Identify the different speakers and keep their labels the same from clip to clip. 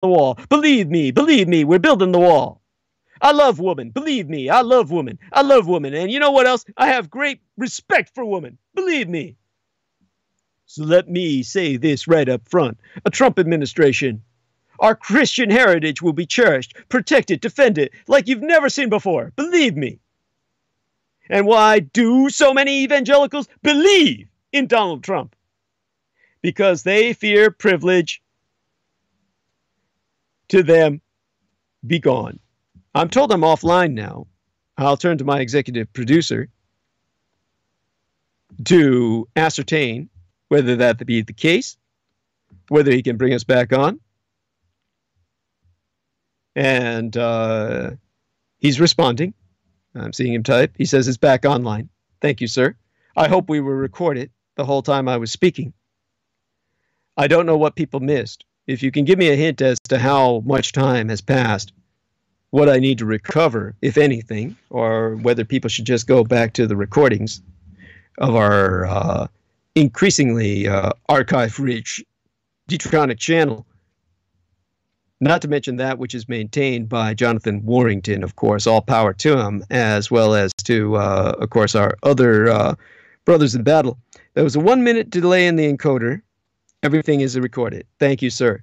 Speaker 1: the wall. Believe me, we're building the wall. I love woman. Believe me, I love woman. I love woman. And you know what else? I have great respect for woman. Believe me. So let me say this right up front. A Trump administration, our Christian heritage will be cherished, protected, defended like you've never seen before. Believe me. And why do so many evangelicals believe in Donald Trump? Because they fear privilege to them be gone. I'm told I'm offline now. I'll turn to my executive producer to ascertain whether that be the case, whether he can bring us back on. And he's responding. I'm seeing him type. He says it's back online. Thank you, sir. I hope we were recorded the whole time I was speaking. I don't know what people missed. If you can give me a hint as to how much time has passed, what I need to recover, if anything, or whether people should just go back to the recordings of our increasingly archive-rich Dietrich channel. Not to mention that which is maintained by Jonathan Warrington, of course, all power to him, as well as to, of course, our other brothers in battle. There was a 1-minute delay in the encoder. Everything is recorded. Thank you, sir.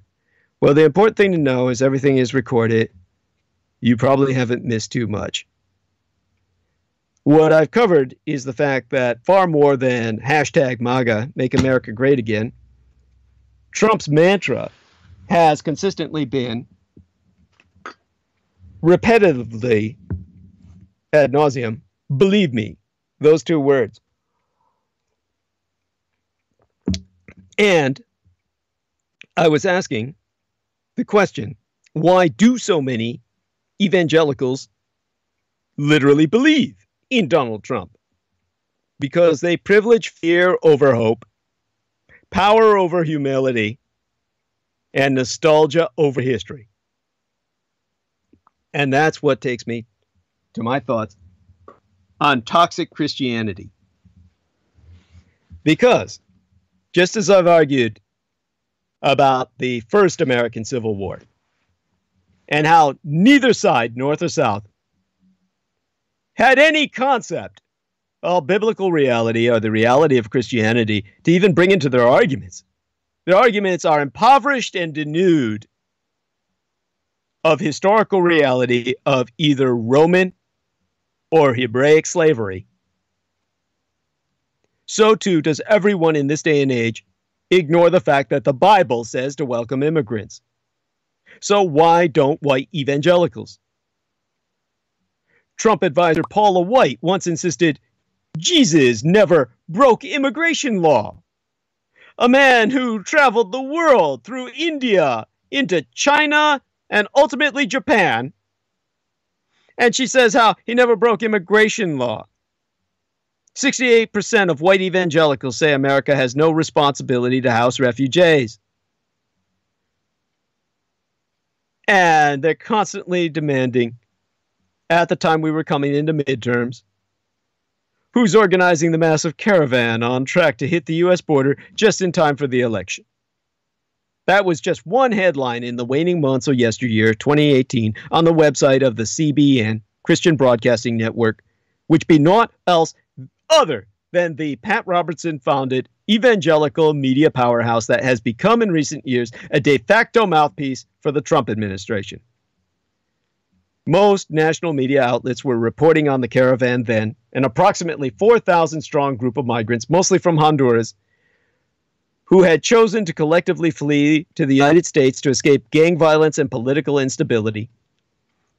Speaker 1: Well, the important thing to know is everything is recorded. You probably haven't missed too much. What I've covered is the fact that far more than hashtag MAGA, Make America Great Again, Trump's mantra has consistently been repetitively ad nauseum, believe me, those two words. And I was asking the question, why do so many evangelicals literally believe in Donald Trump? Because they privilege fear over hope, power over humility, and nostalgia over history. And that's what takes me to my thoughts on toxic Christianity. Because, just as I've argued about the first American Civil War, and how neither side, North or South, had any concept of biblical reality or the reality of Christianity to even bring into their arguments. Their arguments are impoverished and denuded of historical reality of either Roman or Hebraic slavery. So too does everyone in this day and age ignore the fact that the Bible says to welcome immigrants. So why don't white evangelicals? Trump advisor Paula White once insisted Jesus never broke immigration law. A man who traveled the world through India into China and ultimately Japan. And she says how he never broke immigration law. 68% of white evangelicals say America has no responsibility to house refugees. And they're constantly demanding, at the time we were coming into midterms, who's organizing the massive caravan on track to hit the U.S. border just in time for the election. That was just one headline in the waning months of yesteryear, 2018, on the website of the CBN, Christian Broadcasting Network, which be naught else other than the Pat Robertson-founded evangelical media powerhouse that has become in recent years a de facto mouthpiece for the Trump administration. Most national media outlets were reporting on the caravan then, an approximately 4,000-strong group of migrants, mostly from Honduras, who had chosen to collectively flee to the United States to escape gang violence and political instability.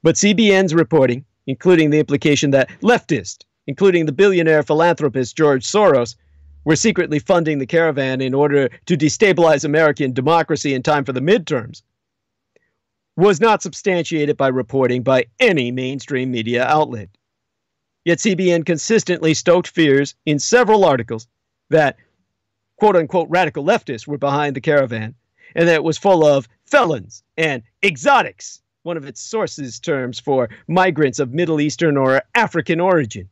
Speaker 1: But CBN's reporting, including the implication that leftists, including the billionaire philanthropist George Soros, were secretly funding the caravan in order to destabilize American democracy in time for the midterms, was not substantiated by reporting by any mainstream media outlet. Yet CBN consistently stoked fears in several articles that quote-unquote radical leftists were behind the caravan, and that it was full of felons and exotics, one of its sources terms for migrants of Middle Eastern or African origin.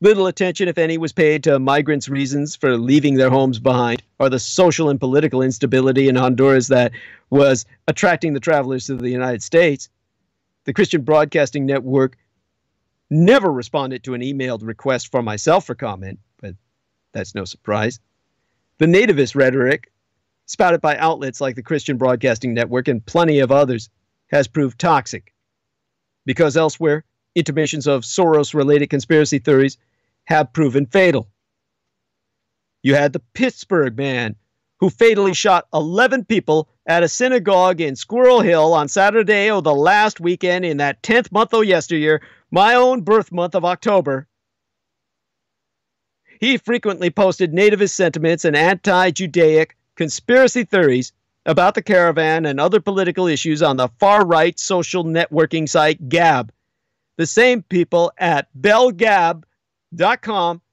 Speaker 1: Little attention, if any, was paid to migrants' reasons for leaving their homes behind, or the social and political instability in Honduras that was attracting the travelers to the United States. The Christian Broadcasting Network never responded to an emailed request from myself for comment, but that's no surprise. The nativist rhetoric, spouted by outlets like the Christian Broadcasting Network and plenty of others, has proved toxic. Because elsewhere, intermissions of Soros-related conspiracy theories have proven fatal. You had the Pittsburgh man who fatally shot 11 people at a synagogue in Squirrel Hill on Saturday of the last weekend in that 10th month of yesteryear, my own birth month of October. He frequently posted nativist sentiments and anti-Judaic conspiracy theories about the caravan and other political issues on the far-right social networking site Gab. The same people at BellGab.com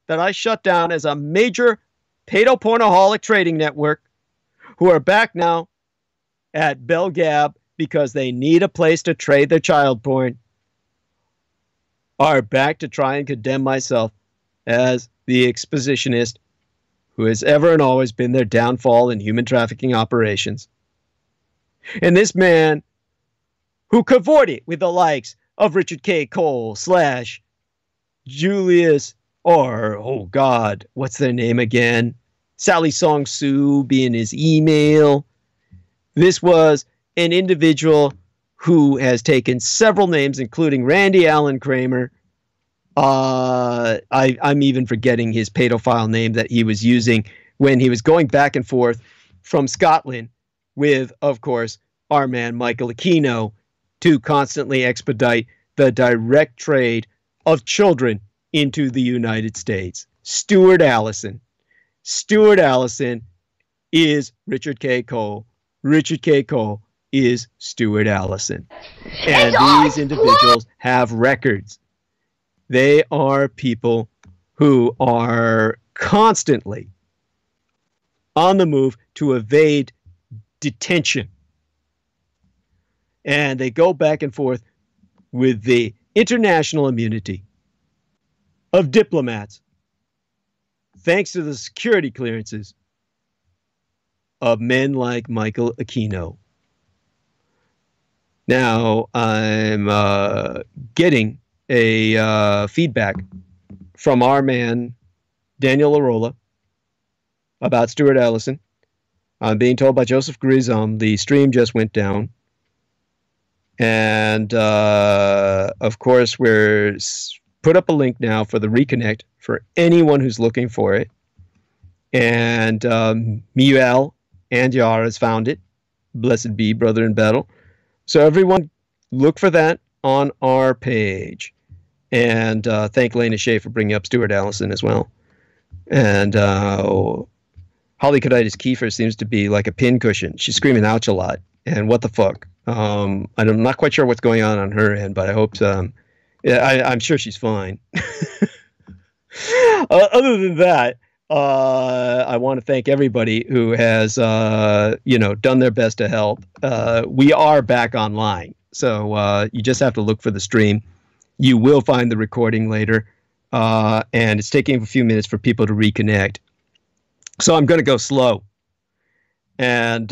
Speaker 1: that I shut down as a major pedopornoholic trading network, who are back now at BellGab because they need a place to trade their child porn, are back to try and condemn myself as the expositionist who has ever and always been their downfall in human trafficking operations. And this man who cavorted with the likes of Richard K. Cole / Julius, or, oh God, what's their name again? Sally Song Soo being his email. This was an individual who has taken several names, including Randy Allen Kramer. I'm even forgetting his pedophile name that he was using when he was going back and forth from Scotland with, of course, our man Michael Aquino to constantly expedite the direct trade of children into the United States. Stuart Allison. Stuart Allison is Richard K. Cole. Richard K. Cole is Stuart Allison. And these individuals have records. They are people who are constantly on the move to evade detention. And they go back and forth with the international immunity of diplomats, thanks to the security clearances of men like Michael Aquino. Now, I'm getting a feedback from our man, Daniel Arola, about Stuart Allison. I'm being told by Joseph Grissom the stream just went down. And, of course, we're put up a link now for the Reconnect for anyone who's looking for it. And Miuel Andiar has found it. Blessed be, brother in battle. So everyone, look for that on our page. And thank Lena Shea for bringing up Stuart Allison as well. And Holly Coditis Kiefer seems to be like a pincushion. She's screaming ouch a lot. And what the fuck? I'm not quite sure what's going on her end, but I hope I'm sure she's fine. Other than that, I want to thank everybody who has, done their best to help. We are back online, so you just have to look for the stream. You will find the recording later, and it's taking a few minutes for people to reconnect. So I'm going to go slow. And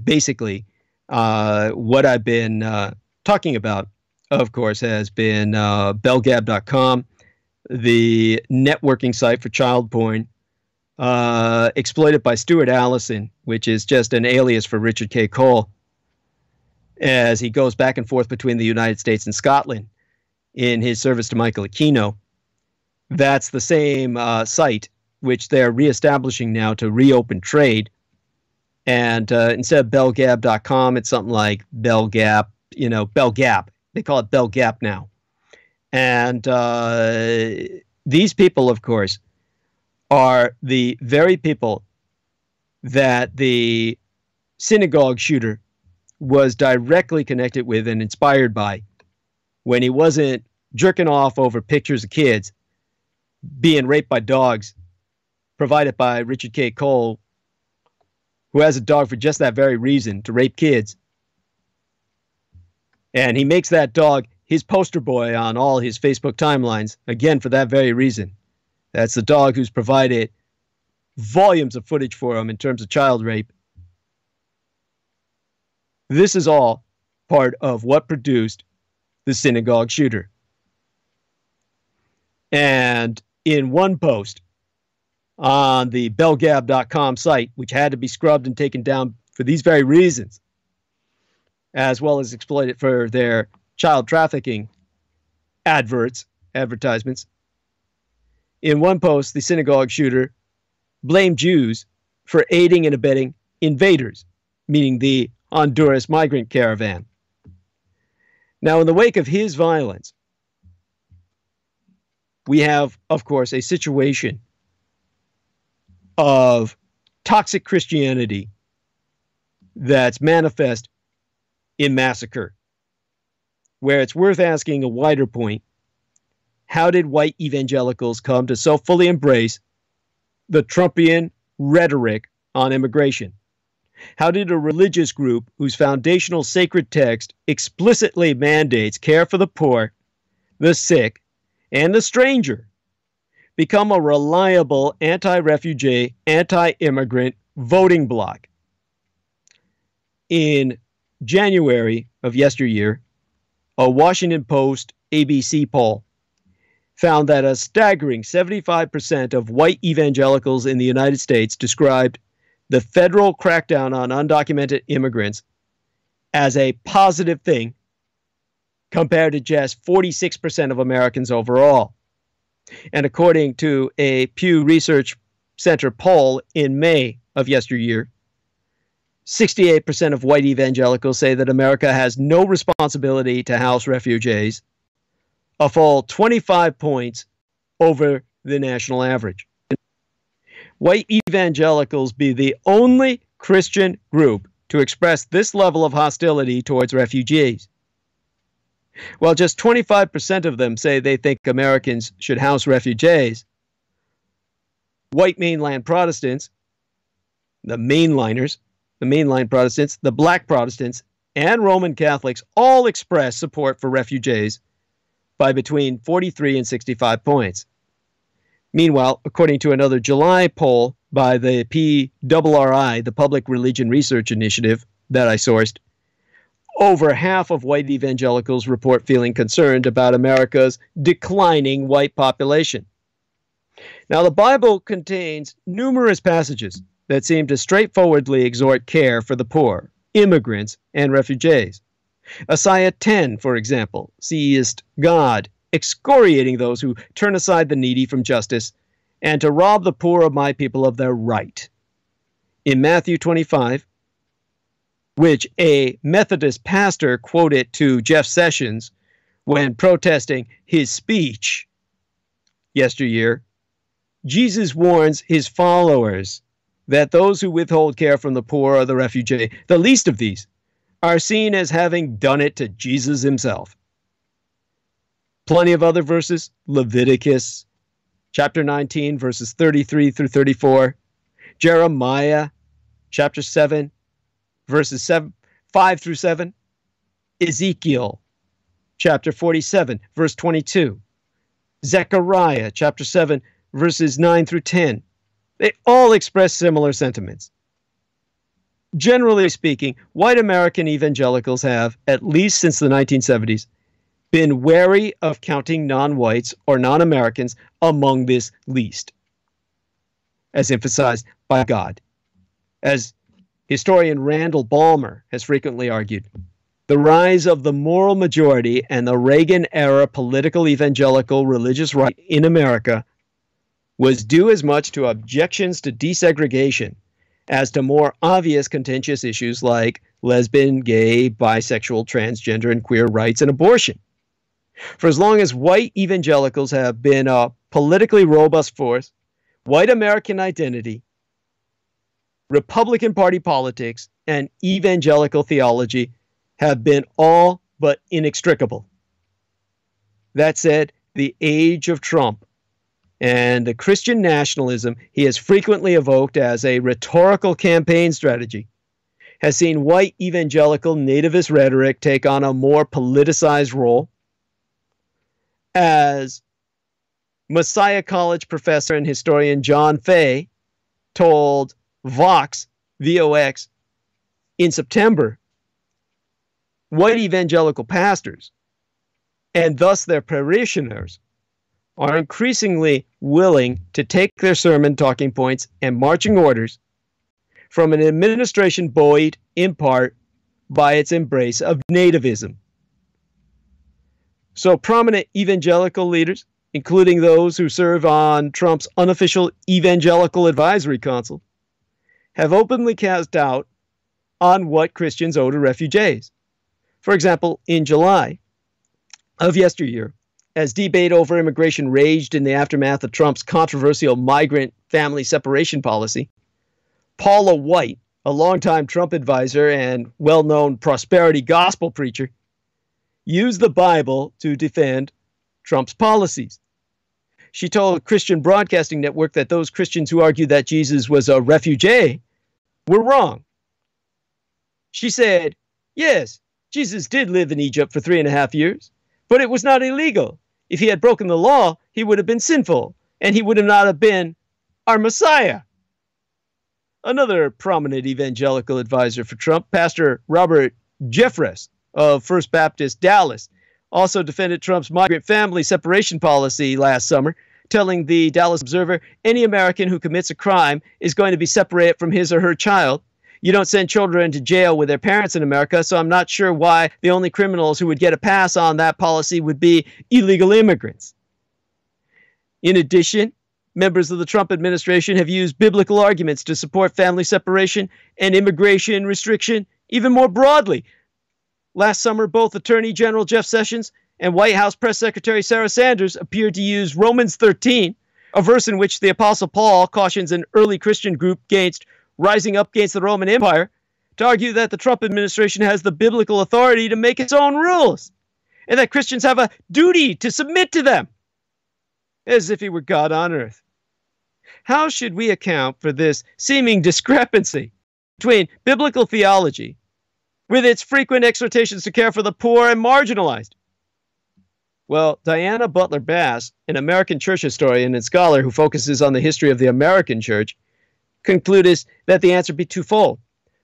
Speaker 1: basically, what I've been talking about, of course, has been BellGab.com, the networking site for child porn, exploited by Stuart Allison, which is just an alias for Richard K. Cole, as he goes back and forth between the United States and Scotland in his service to Michael Aquino. That's the same site which they're reestablishing now to reopen trade. And instead of BellGab.com, it's something like BellGap, BellGap. They call it BellGap now. And these people, of course, are the very people that the synagogue shooter was directly connected with and inspired by when he wasn't jerking off over pictures of kids being raped by dogs provided by Richard K. Cole, who has a dog for just that very reason, to rape kids. And he makes that dog his poster boy on all his Facebook timelines, again, for that very reason. That's the dog who's provided volumes of footage for him in terms of child rape. This is all part of what produced the synagogue shooter. And in one post on the belgab.com site, which had to be scrubbed and taken down for these very reasons, as well as exploited for their child trafficking advertisements. In one post, the synagogue shooter blamed Jews for aiding and abetting invaders, meaning the Honduras migrant caravan. Now, in the wake of his violence, we have, of course, a situation of toxic Christianity that's manifest in massacre, where it's worth asking a wider point: how did white evangelicals come to so fully embrace the Trumpian rhetoric on immigration? How did a religious group whose foundational sacred text explicitly mandates care for the poor, the sick, and the stranger become a reliable anti-refugee, anti-immigrant voting bloc? In January of yesteryear, a Washington Post ABC poll found that a staggering 75% of white evangelicals in the United States described the federal crackdown on undocumented immigrants as a positive thing, compared to just 46% of Americans overall. And according to a Pew Research Center poll in May of yesteryear, 68% of white evangelicals say that America has no responsibility to house refugees, a full 25 points over the national average. White evangelicals be the only Christian group to express this level of hostility towards refugees. While just 25% of them say they think Americans should house refugees, white mainline Protestants, the mainliners, the mainline Protestants, the black Protestants, and Roman Catholics all express support for refugees by between 43 and 65 points. Meanwhile, according to another July poll by the PRRI, the Public Religion Research Initiative that I sourced, over half of white evangelicals report feeling concerned about America's declining white population. Now, the Bible contains numerous passages that seem to straightforwardly exhort care for the poor, immigrants, and refugees. Isaiah 10, for example, seest God excoriating those who turn aside the needy from justice, and to rob the poor of my people of their right. In Matthew 25, which a Methodist pastor quoted to Jeff Sessions when protesting his speech yesteryear, Jesus warns his followers that those who withhold care from the poor or the refugee, the least of these, are seen as having done it to Jesus himself. Plenty of other verses: Leviticus chapter 19, verses 33 through 34, Jeremiah chapter 7, verses 5 through 7, Ezekiel chapter 47, verse 22, Zechariah chapter 7, verses 9 through 10. They all express similar sentiments. Generally speaking, white American evangelicals have, at least since the 1970s, been wary of counting non-whites or non-Americans among this least, as emphasized by God. As historian Randall Ballmer has frequently argued, the rise of the moral majority and the Reagan-era political evangelical religious right in America was due as much to objections to desegregation as to more obvious contentious issues like lesbian, gay, bisexual, transgender, and queer rights and abortion. For as long as white evangelicals have been a politically robust force, white American identity, Republican Party politics, and evangelical theology have been all but inextricable. That said, the age of Trump and the Christian nationalism he has frequently evoked as a rhetorical campaign strategy has seen white evangelical nativist rhetoric take on a more politicized role, as Messiah College professor and historian John Fay told Vox, VOX, in September, white evangelical pastors, and thus their parishioners, are increasingly willing to take their sermon talking points and marching orders from an administration buoyed in part by its embrace of nativism. So prominent evangelical leaders, including those who serve on Trump's unofficial Evangelical Advisory Council, have openly cast doubt on what Christians owe to refugees. For example, in July of yesteryear, as debate over immigration raged in the aftermath of Trump's controversial migrant family separation policy, Paula White, a longtime Trump advisor and well-known prosperity gospel preacher, used the Bible to defend Trump's policies. She told a Christian broadcasting network that those Christians who argued that Jesus was a refugee were wrong. She said, yes, Jesus did live in Egypt for 3.5 years, but it was not illegal. If he had broken the law, he would have been sinful, and he would not have been our Messiah. Another prominent evangelical advisor for Trump, Pastor Robert Jeffress of First Baptist Dallas, also defended Trump's migrant family separation policy last summer, telling the Dallas Observer, any American who commits a crime is going to be separated from his or her child. You don't send children to jail with their parents in America, so I'm not sure why the only criminals who would get a pass on that policy would be illegal immigrants. In addition, members of the Trump administration have used biblical arguments to support family separation and immigration restriction even more broadly. Last summer, both Attorney General Jeff Sessions and White House Press Secretary Sarah Sanders appeared to use Romans 13, a verse in which the Apostle Paul cautions an early Christian group against rising up against the Roman Empire, to argue that the Trump administration has the biblical authority to make its own rules, and that Christians have a duty to submit to them, as if he were God on earth. How should we account for this seeming discrepancy between biblical theology, with its frequent exhortations to care for the poor and marginalized? Well, Diana Butler Bass, an American church historian and scholar who focuses on the history of the American church, concluded that the answer be twofold.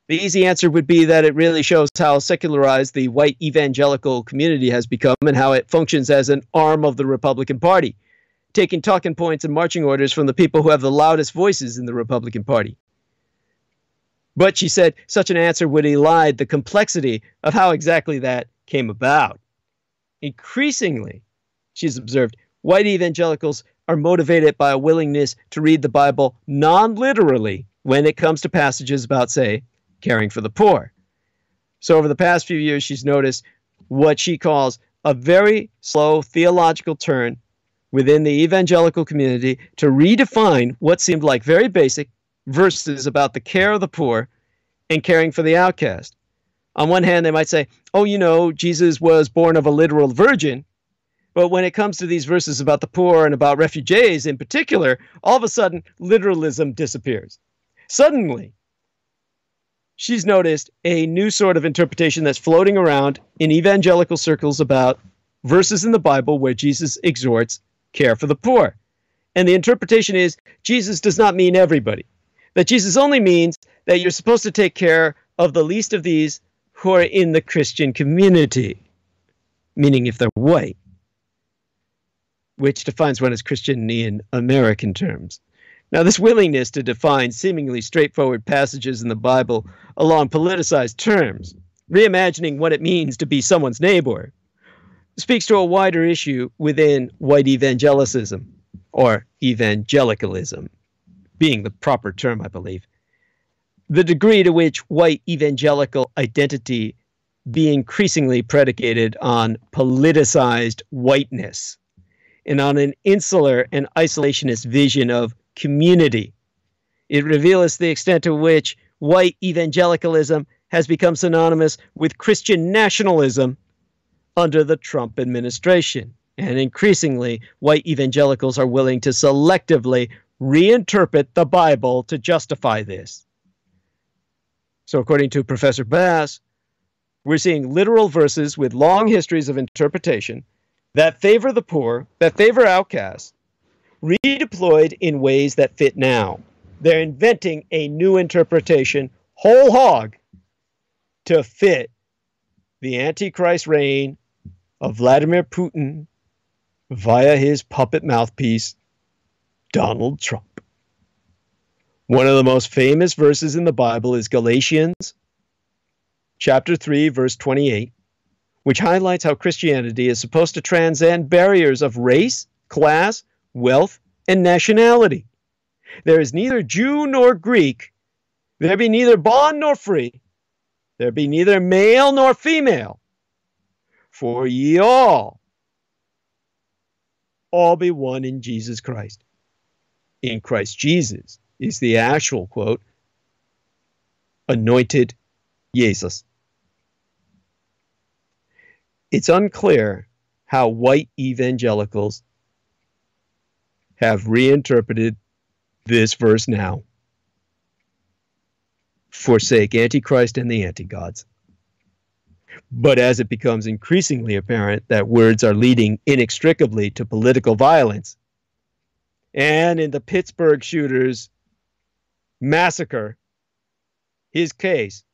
Speaker 1: The easy answer would be that it really shows how secularized the white evangelical community has become and how it functions as an arm of the Republican Party, taking talking points and marching orders from the people who have the loudest voices in the Republican Party. But she said such an answer would elide the complexity of how exactly that came about. Increasingly, she's observed, white evangelicals are motivated by a willingness to read the Bible non-literally when it comes to passages about, say, caring for the poor. So over the past few years, she's noticed what she calls a very slow theological turn within the evangelical community to redefine what seemed like very basic verses about the care of the poor and caring for the outcast. On one hand, they might say, oh, you know, Jesus was born of a literal virgin. But when it comes to these verses about the poor and about refugees in particular, all of a sudden, literalism disappears. Suddenly, she's noticed a new sort of interpretation that's floating around in evangelical circles about verses in the Bible where Jesus exhorts care for the poor. And the interpretation is Jesus does not mean everybody. That Jesus only means that you're supposed to take care of the least of these who are in the Christian community, meaning if they're white, which defines one as Christian in American terms. Now, this willingness to define seemingly straightforward passages in the Bible along politicized terms, reimagining what it means to be someone's neighbor, speaks to a wider issue within white evangelicism, or evangelicalism, being the proper term, I believe. The degree to which white evangelical identity be increasingly predicated on politicized whiteness and on an insular and isolationist vision of community. It reveals the extent to which white evangelicalism has become synonymous with Christian nationalism under the Trump administration. And increasingly, white evangelicals are willing to selectively reinterpret the Bible to justify this. So according to Professor Bass, we're seeing literal verses with long histories of interpretation that favor the poor, that favor outcasts, redeployed in ways that fit now. They're inventing a new interpretation, whole hog, to fit the Antichrist reign of Vladimir Putin via his puppet mouthpiece, Donald Trump. One of the most famous verses in the Bible is Galatians chapter 3, verse 28, which highlights how Christianity is supposed to transcend barriers of race, class, wealth, and nationality. There is neither Jew nor Greek. There be neither bond nor free. There be neither male nor female. For ye all be one in Jesus Christ. In Christ Jesus is the actual quote, anointed Jesus. It's unclear how white evangelicals have reinterpreted this verse now. Forsake Antichrist and the anti-gods. But as it becomes increasingly apparent that words are leading inextricably to political violence, and in the Pittsburgh shooters massacre, his case,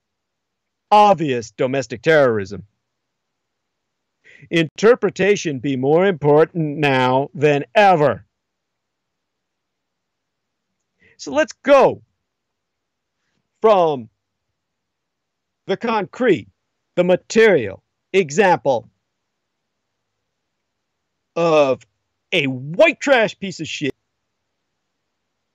Speaker 1: obvious domestic terrorism, interpretation be more important now than ever. So let's go from the concrete, the material example of a white trash piece of shit